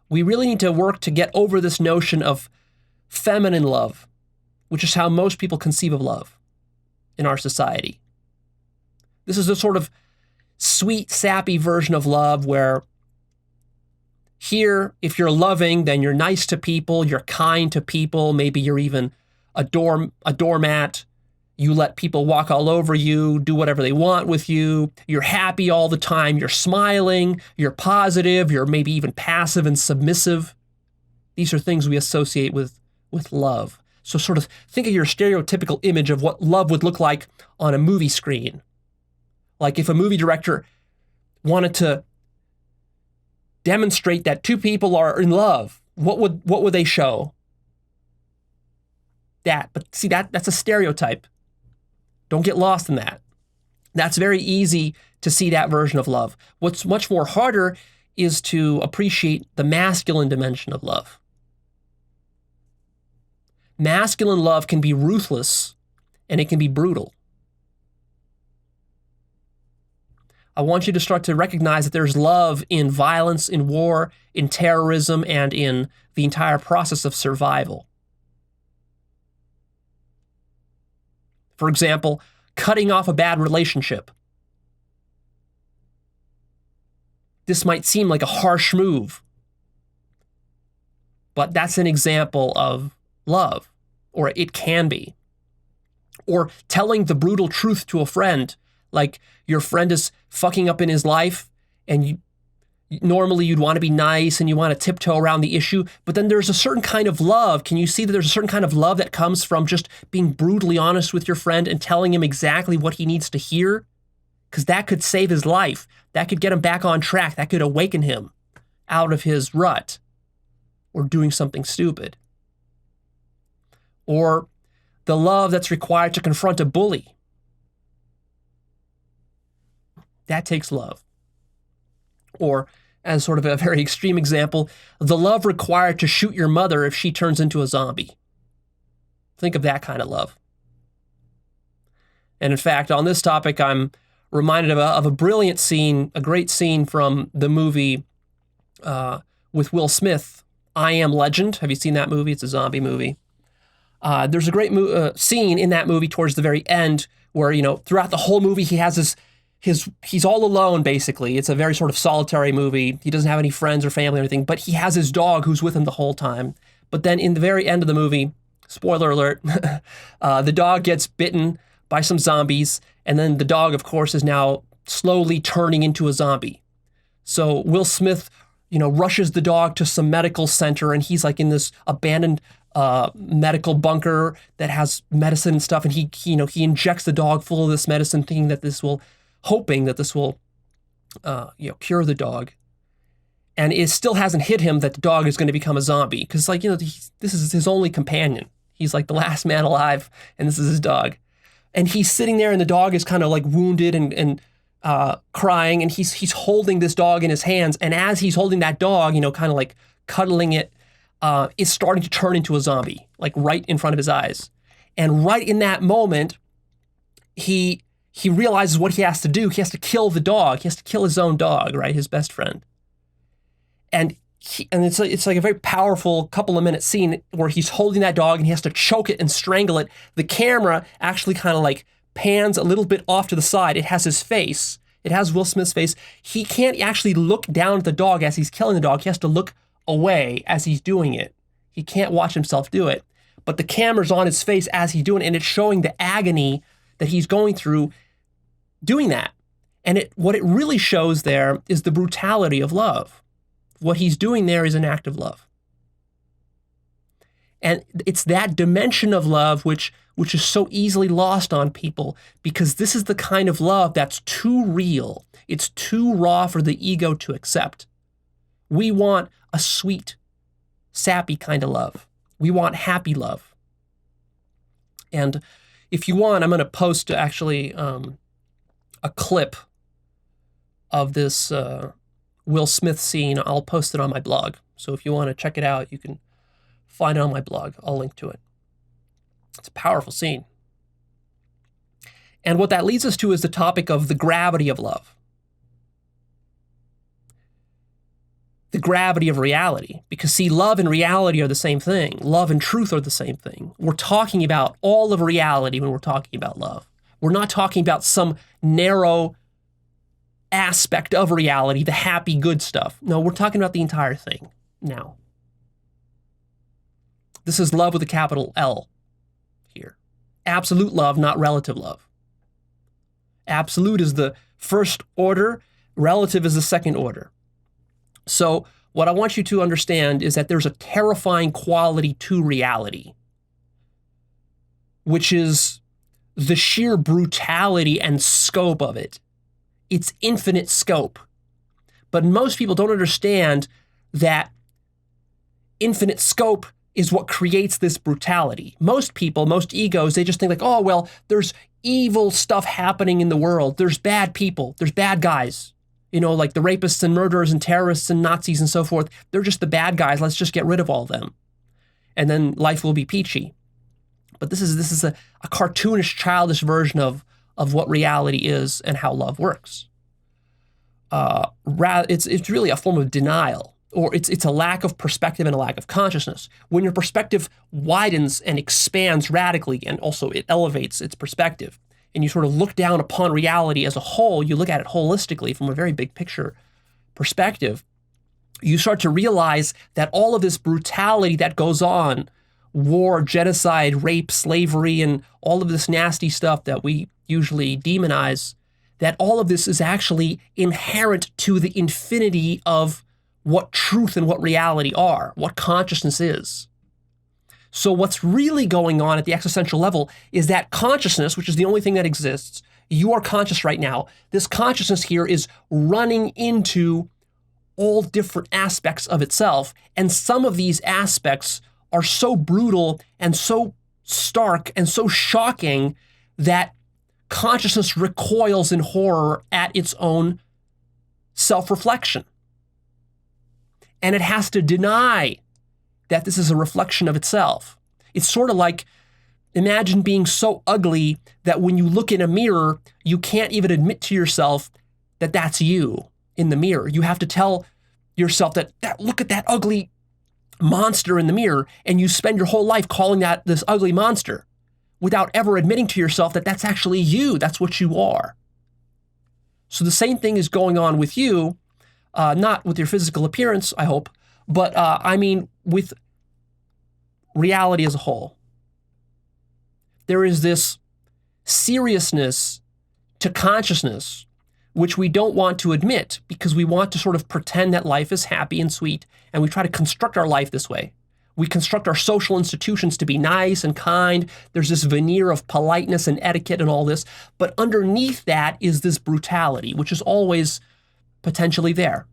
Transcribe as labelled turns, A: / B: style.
A: we really need to work to get over this notion of feminine love, which is how most people conceive of love in our society. This is a sort of sweet, sappy version of love where here, if you're loving, then you're nice to people, you're kind to people, maybe you're even a doormat. You let people walk all over you, do whatever they want with you. You're happy all the time. You're smiling. You're positive. You're maybe even passive and submissive. These are things we associate with love. So sort of think of your stereotypical image of what love would look like on a movie screen. Like if a movie director wanted to demonstrate that two people are in love, what would they show? That. But see, that's a stereotype. Don't get lost in that. That's very easy to see that version of love. What's much more harder is to appreciate the masculine dimension of love. Masculine love can be ruthless and it can be brutal. I want you to start to recognize that there's love in violence, in war, in terrorism, and in the entire process of survival. For example, cutting off a bad relationship. This might seem like a harsh move, but that's an example of love, or it can be. Or telling the brutal truth to a friend, like your friend is fucking up in his life, and normally you'd want to be nice and you want to tiptoe around the issue, but then there's a certain kind of love. Can you see that there's a certain kind of love that comes from just being brutally honest with your friend and telling him exactly what he needs to hear? Because that could save his life. That could get him back on track. That could awaken him out of his rut or doing something stupid. Or the love that's required to confront a bully. That takes love. Or, as sort of a very extreme example, the love required to shoot your mother if she turns into a zombie. Think of that kind of love. And in fact, on this topic, I'm reminded of a brilliant scene, a great scene from the movie with Will Smith, I Am Legend. Have you seen that movie? It's a zombie movie. There's a great scene in that movie towards the very end where, throughout the whole movie, he has he's all alone, basically. It's a very sort of solitary movie. He doesn't have any friends or family or anything, but he has his dog who's with him the whole time. But then in the very end of the movie, spoiler alert, the dog gets bitten by some zombies, and then the dog, of course, is now slowly turning into a zombie. So Will Smith, rushes the dog to some medical center, and he's like in this abandoned medical bunker that has medicine and stuff, and he injects the dog full of this medicine, hoping that this will cure the dog. And it still hasn't hit him that the dog is going to become a zombie, because this is his only companion. He's like the last man alive, and this is his dog. And he's sitting there, and the dog is kind of like wounded and crying, and he's holding this dog in his hands. And as he's holding that dog, kind of like cuddling it, is starting to turn into a zombie, like right in front of his eyes. And right in that moment, he realizes what he has to do. He has to kill the dog. He has to kill his own dog, right? His best friend. And it's like a very powerful couple of minute scene where he's holding that dog and he has to choke it and strangle it. The camera actually kind of like pans a little bit off to the side. It has his face. It has Will Smith's face. He can't actually look down at the dog as he's killing the dog. He has to look away as he's doing it. He can't watch himself do it. But the camera's on his face as he's doing it, and it's showing the agony that he's going through doing that. And what it really shows there is the brutality of love. What he's doing there is an act of love. And it's that dimension of love which is so easily lost on people, because this is the kind of love that's too real. It's too raw for the ego to accept. We want a sweet, sappy kind of love. We want happy love. And if you want, I'm going to post actually a clip of this Will Smith scene. I'll post it on my blog. So if you want to check it out, you can find it on my blog. I'll link to it. It's a powerful scene. And what that leads us to is the topic of the gravity of love. the gravity of reality. Because see, love and reality are the same thing. Love and truth are the same thing. We're talking about all of reality when we're talking about love. We're not talking about some narrow aspect of reality, the happy, good stuff. No, we're talking about the entire thing now. This is love with a capital L here. Absolute love, not relative love. Absolute is the first order, relative is the second order. So what I want you to understand is that there's a terrifying quality to reality, which is the sheer brutality and scope of it. It's infinite scope. But most people don't understand that infinite scope is what creates this brutality. Most people, most egos, they just think like, oh, well, there's evil stuff happening in the world. There's bad people. There's bad guys. You know, like the rapists and murderers and terrorists and Nazis and so forth. They're just the bad guys. Let's just get rid of all of them. And then life will be peachy. But this is a cartoonish, childish version of what reality is and how love works. It's really a form of denial, or it's a lack of perspective and a lack of consciousness. When your perspective widens and expands radically, and also it elevates its perspective, and you sort of look down upon reality as a whole, you look at it holistically from a very big picture perspective, you start to realize that all of this brutality that goes on, war, genocide, rape, slavery, and all of this nasty stuff that we usually demonize, that all of this is actually inherent to the infinity of what truth and what reality are, what consciousness is. So what's really going on at the existential level is that consciousness, which is the only thing that exists, you are conscious right now. This consciousness here is running into all different aspects of itself. And some of these aspects are so brutal and so stark and so shocking that consciousness recoils in horror at its own self-reflection. And it has to deny that this is a reflection of itself. It's sort of like, imagine being so ugly that when you look in a mirror, you can't even admit to yourself that that's you in the mirror. You have to tell yourself that look at that ugly monster in the mirror, and you spend your whole life calling that this ugly monster without ever admitting to yourself that that's actually you. That's what you are. So the same thing is going on with you, not with your physical appearance, I hope, but I mean with reality as a whole. There is this seriousness to consciousness which we don't want to admit because we want to sort of pretend that life is happy and sweet, and we try to construct our life this way. We construct our social institutions to be nice and kind. There's this veneer of politeness and etiquette and all this, but underneath that is this brutality, which is always potentially there.